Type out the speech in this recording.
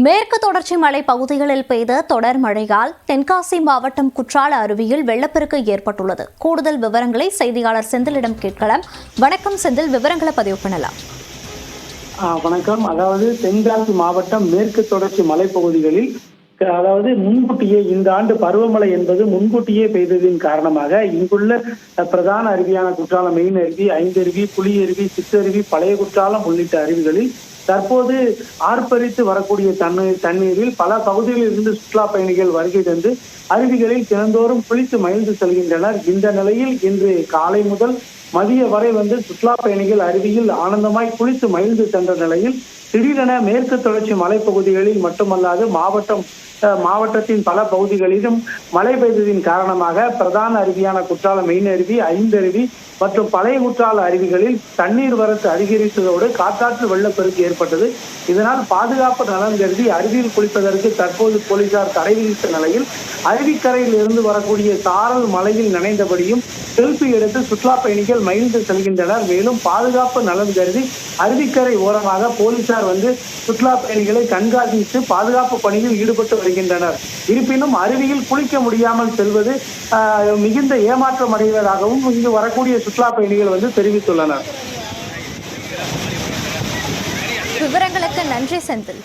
மேற்கு தொடர்ச்சி மலை பகுதிகளில் பெய்த தொடர் மழையால் தென்காசி மாவட்டம் குற்றால அருவியில் வெள்ளப்பெருக்கு ஏற்பட்டுள்ளது. கூடுதல் விவரங்களை செய்தியாளர் செந்திலிடம் கேட்கலாம். வணக்கம் செந்தில், விவரங்களை பதிவு பண்ணலாம். வணக்கம். அதாவது தென்காசி மாவட்டம் மேற்கு தொடர்ச்சி மலைப்பகுதிகளில் முன்கூட்டியே இந்த ஆண்டு பருவமழை என்பது முன்கூட்டியே பெய்ததின் காரணமாக இங்குள்ள பிரதான அருவியான குற்றாலம் மெயின் அருவி, ஐந்தருவி, புலி அருவி, சிற்றருவி, பழைய குற்றாலம் உள்ளிட்ட அருவிகளில் தற்போது ஆர்ப்பரித்து வரக்கூடிய தண்ணீரில் பல பகுதிகளில் இருந்து சுற்றுலா பயணிகள் வருகை தந்து அருவிகளில் தினந்தோறும் குளித்து மகிழ்ந்து செல்கின்றனர். இந்த நிலையில் இன்று காலை முதல் மதிய வரை சுற்றுலா பயணிகள் அருவியில் ஆனந்தமாய் குளித்து மகிழ்ந்து சென்ற நிலையில் திடீரென மேற்கு தொடர்ச்சி மலைப்பகுதிகளில் மட்டுமல்லாது மாவட்டத்தின் பல பகுதிகளிலும் மழை பெய்ததின் காரணமாக பிரதான அருவியான குற்றாலம் மெயின் அருவி, ஐந்தருவி மற்றும் பழைய குற்றால அருவிகளில் தண்ணீர் வரத்து அதிகரித்ததோடு காற்றாற்று வெள்ளப்பெருக்கு ஏற்பட்டது. இதனால் பாதுகாப்பு நலன் கருதி அருவியில் குளிப்பதற்கு தற்போது போலீசார் தடை விதித்த நிலையில் அருவிக்கரையில் இருந்து வரக்கூடிய சாரல் மலையில் நனைந்தபடியும் செல்ஃபி எடுத்து சுற்றுலா பயணிகள் மகிழ்ந்து செல்கின்றனர். மேலும் பாதுகாப்பு நலன் கருதி அருவிக்கரை ஓரமாக போலீசார் சுற்றுலா பயணிகளை கண்காணித்து பாதுகாப்பு பணியில் ஈடுபட்டு வருகின்றனர். இருப்பினும் அருவியில் குளிக்க முடியாமல் செல்வது மிகுந்த ஏமாற்றம் அடைவதாகவும் இங்கு வரக்கூடிய சுற்றுலா பயணிகள் தெரிவித்துள்ளனர். விவரங்களுக்கு நன்றி செந்தில்.